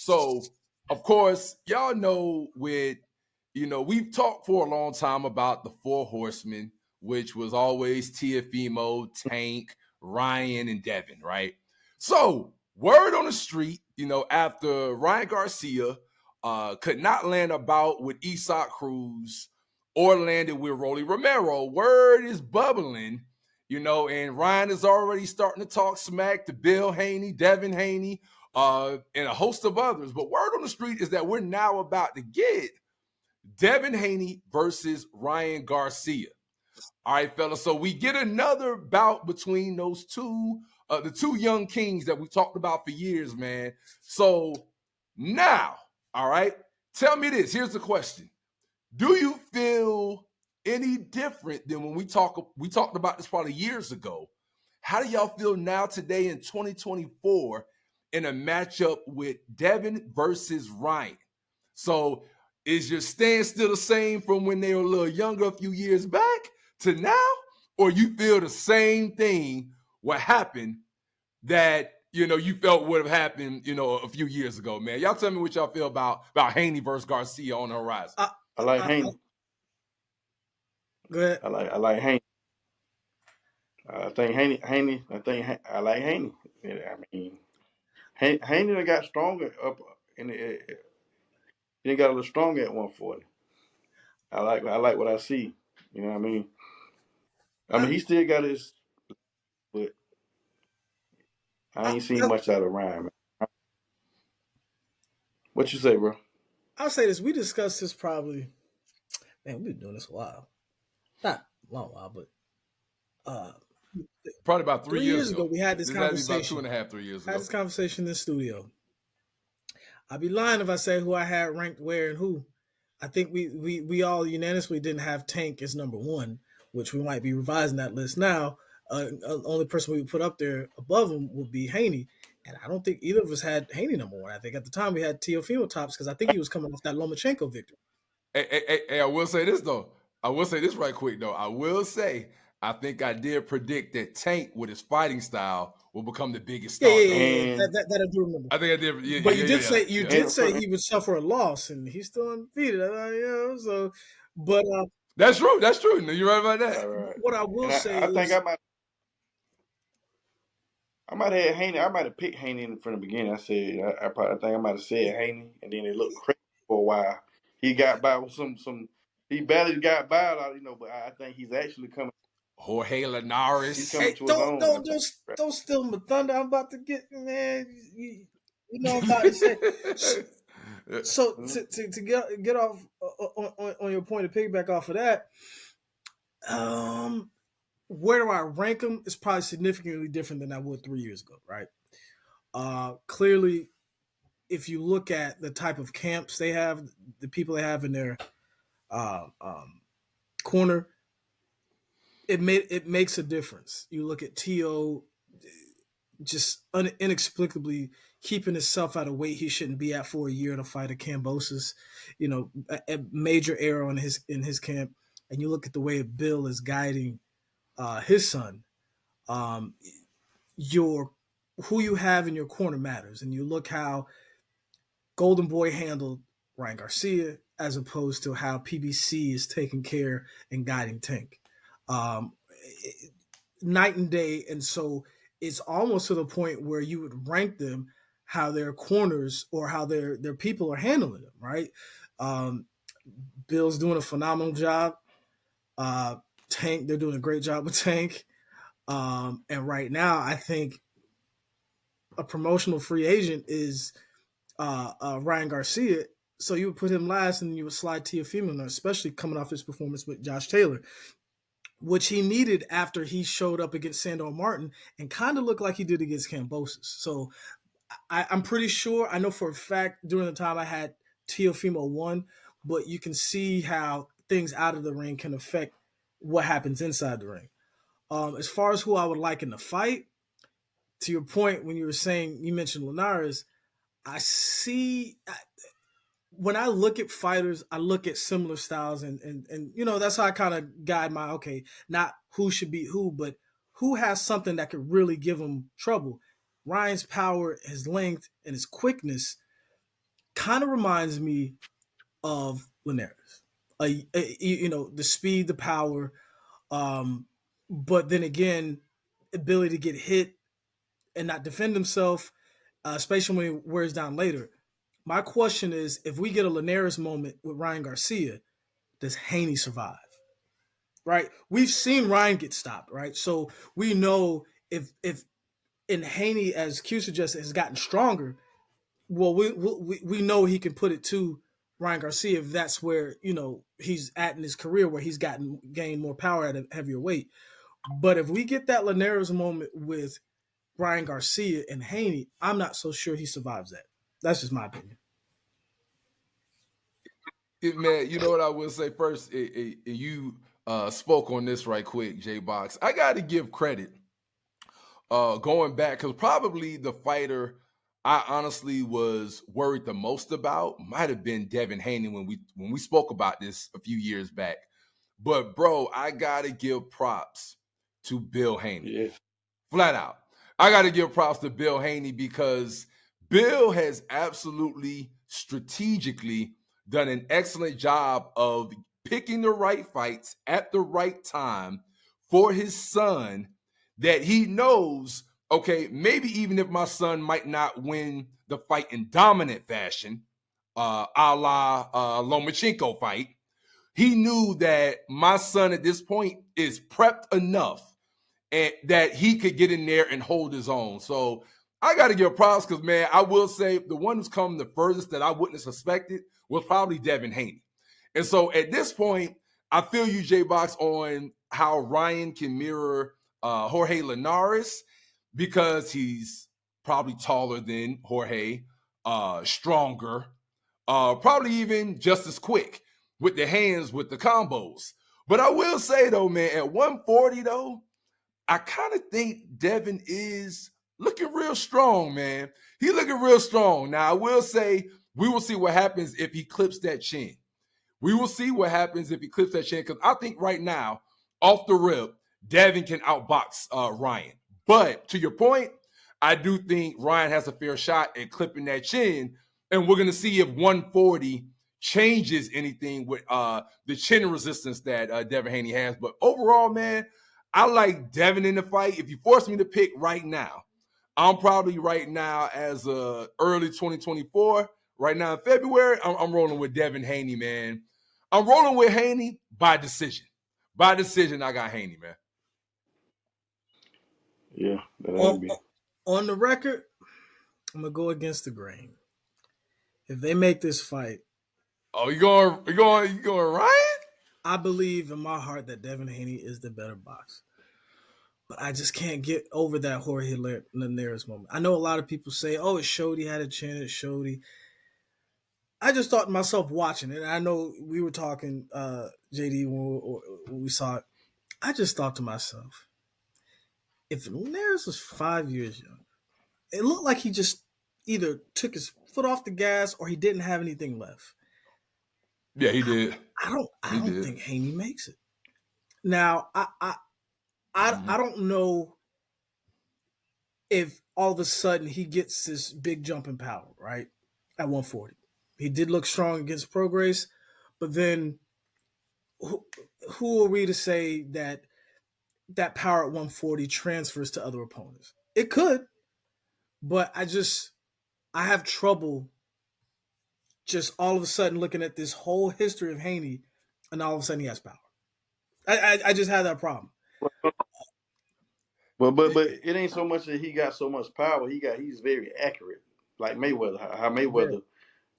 So, of course, y'all know we've talked for a long time about the Four Horsemen, which was always Teofimo, Tank, Ryan, and Devin, right? So, word on the street, after Ryan Garcia could not land a bout with Isak Cruz or landed with Rolly Romero, word is bubbling, and Ryan is already starting to talk smack to Bill Haney, Devin Haney, and a host of others. But word on the street is that we're now about to get Devin Haney versus Ryan Garcia. All right, fellas. So we get another bout between those two, the two young kings that we talked about for years, man. So now, all right, tell me this. Here's the question. Do you feel any different than when we talked about this probably years ago? How do y'all feel now today in 2024 in a matchup with Devin versus Ryan? So is your stance still the same from when they were a little younger a few years back to now? Or you feel the same thing what happened that you felt would have happened, a few years ago, man? Y'all tell me what y'all feel about Haney versus Garcia on the horizon. I like Haney. Go ahead. I like Haney. I think Haney. I like Haney. I mean, Haney done got stronger up in the. He got a little stronger at 140. I like what I see. You know what I mean? He still got his, but I ain't seen much out of Ryan, man. What you say, bro? I'll say this. We discussed this probably. Man, we've been doing this a while. Not a long while, but probably about 3 years ago. We had this conversation. About 2.5, 3 years ago. Had this conversation in the studio. I'd be lying if I say who I had ranked where and who. I think we all unanimously didn't have Tank as number one, which we might be revising that list now. Only person we would put up there above him would be Haney. And I don't think either of us had Haney number one. I think at the time we had Teofimo tops because I think he was coming off that Lomachenko victory. Hey, I will say this, though. I will say this right quick, though. I will say I think I did predict that Tank, with his fighting style, will become the biggest star. Yeah. That I do remember. I think I did. Yeah, but you did say he would suffer a loss, and he's still undefeated. So, but that's true. That's true. No, you're right about that. Right. What I will say I think I might have had Haney. I might have picked Haney from the beginning. I said I think I might have said Haney, and then it looked crazy for a while. He got by with some. He barely got by, but I think he's actually coming. Jorge Linares. He's coming to his own. Don't steal my thunder. I'm about to get, man. You know what I'm about to say. So to get off on your point to piggyback off of that, where do I rank them? It's probably significantly different than I would 3 years ago, right? Clearly, if you look at the type of camps they have, the people they have in their corner, it makes a difference. You look at T.O. just inexplicably keeping himself at a weight he shouldn't be at for a year to fight a Kambosos, a major error in his camp. And you look at the way Bill is guiding his son. Who you have in your corner matters, and you look how Golden Boy handled Ryan Garcia as opposed to how PBC is taking care and guiding Tank. Night and day, and so it's almost to the point where you would rank them how their corners or how their people are handling them, right? Bill's doing a phenomenal job. Tank, they're doing a great job with Tank. And right now, I think a promotional free agent is Ryan Garcia. So you would put him last and you would slide Teofimo in there, especially coming off his performance with Josh Taylor, which he needed after he showed up against Sandor Martin and kind of looked like he did against Kambosos. So I'm pretty sure, I know for a fact during the time I had Teofimo 1, but you can see how things out of the ring can affect what happens inside the ring. As far as who I would like in the fight, to your point, when you were saying, you mentioned Linares, when I look at fighters, I look at similar styles and that's how I kind of guide my, not who should beat who, but who has something that could really give them trouble. Ryan's power, his length, and his quickness kind of reminds me of Linares. The speed, the power, but then again, ability to get hit and not defend himself, especially when he wears down later. My question is, if we get a Linares moment with Ryan Garcia, does Haney survive? Right? We've seen Ryan get stopped, right? So we know if and Haney, as Q suggested, has gotten stronger. Well, we know he can put it to Ryan Garcia if that's where he's at in his career, where he's gained more power at a heavier weight. But if we get that Linares moment with Ryan Garcia and Haney, I'm not so sure he survives that. That's just my opinion. Man, you know what I will say first? You spoke on this right quick, J Box. I got to give credit going back, because probably the fighter I honestly was worried the most about might have been Devin Haney when we spoke about this a few years back. But bro, I gotta give props to Bill Haney. Yeah. Flat out. I gotta give props to Bill Haney, because Bill has absolutely strategically done an excellent job of picking the right fights at the right time for his son, that he knows, okay, maybe even if my son might not win the fight in dominant fashion, a la Lomachenko fight, he knew that my son at this point is prepped enough and that he could get in there and hold his own. So I got to give props, because, man, I will say the one who's come the furthest that I wouldn't have suspected was probably Devin Haney. And so at this point, I feel you, J-Box, on how Ryan can mirror Jorge Linares, because he's probably taller than Jorge, stronger, probably even just as quick with the hands, with the combos. But I will say, though, man, at 140, though, I kind of think Devin is looking real strong, man. He looking real strong. Now, I will say, we will see what happens if he clips that chin. We will see what happens if he clips that chin, because I think right now, off the rip, Devin can outbox Ryan. But to your point, I do think Ryan has a fair shot at clipping that chin, and we're going to see if 140 changes anything with the chin resistance that Devin Haney has. But overall, man, I like Devin in the fight. If you force me to pick right now, I'm probably right now, as early 2024, right now in February, I'm rolling with Devin Haney, man. I'm rolling with Haney by decision. By decision, I got Haney, man. Yeah, that'll be. On the record, I'm gonna go against the grain. If they make this fight, you going Ryan? I believe in my heart that Devin Haney is the better boxer. But I just can't get over that Jorge Linares moment. I know a lot of people say, "Oh, it showed he had a chin. It showed he." I just thought to myself watching it. And I know we were talking, JD, when we saw it. I just thought to myself, if Linares was 5 years younger, it looked like he just either took his foot off the gas or he didn't have anything left. Yeah, he did. I don't think Haney makes it. Now, I don't know if all of a sudden he gets this big jump in power, right? At 140. He did look strong against Prograis, but then who are we to say that power at 140 transfers to other opponents? It could, but I have trouble just all of a sudden looking at this whole history of Haney and all of a sudden he has power. I just have that problem. But it ain't so much that he got so much power. He's very accurate, like Mayweather. How Mayweather,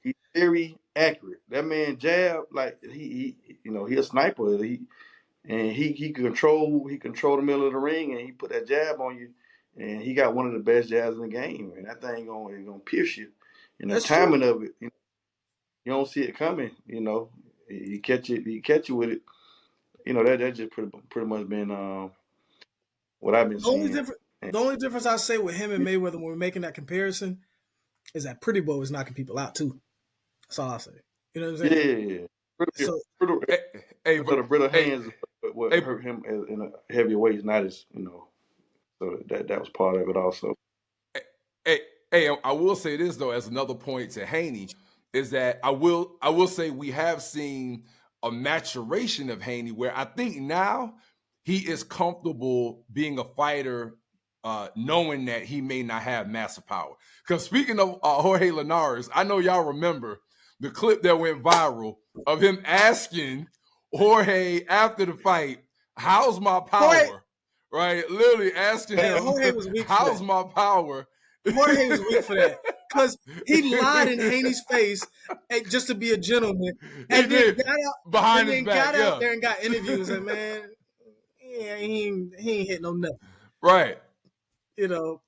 he's very accurate. That man jab, like he he a sniper. He control the middle of the ring, and he put that jab on you, and he got one of the best jabs in the game. And that thing gonna pierce you. And the timing of it, you don't see it coming. He catch you with it. That just pretty much been what I've been seeing. The only difference I say with him and Mayweather when we're making that comparison is that Pretty Boy was knocking people out too. That's all I say. You know what I'm saying? Yeah. The brittle hands what hurt him in a heavier weight is not as so that was part of it also. Hey, I will say this though, as another point to Haney, is that I will say we have seen a maturation of Haney where I think now he is comfortable being a fighter, knowing that he may not have massive power. Because speaking of Jorge Linares, I know y'all remember the clip that went viral of him asking Jorge after the fight, "How's my power?" Jorge, right? Literally asking him, Jorge was weak. "How's my power?" Jorge was weak for that because he lied in Haney's face just to be a gentleman, and then got out behind his back, out there and got interviews. And man, yeah, he ain't hit no nothing. Right. You know.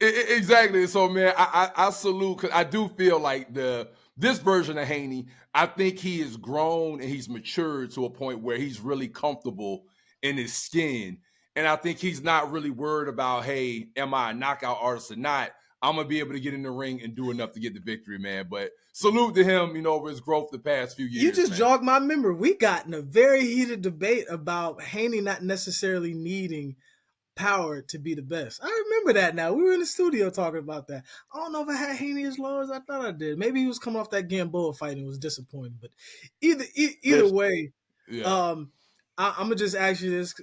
Exactly. So, man, I salute, because I do feel like this version of Haney, I think he has grown and he's matured to a point where he's really comfortable in his skin. And I think he's not really worried about, hey, am I a knockout artist or not? I'm going to be able to get in the ring and do enough to get the victory, man. But salute to him, over his growth the past few years. You just jogged my memory. We got in a very heated debate about Haney not necessarily needing power to be the best. I remember that now. We were in the studio talking about that. I don't know if I had Haney as low as I thought I did. Maybe he was coming off that Gamboa fight and was disappointed. But either way, yeah. I'm gonna just ask you this.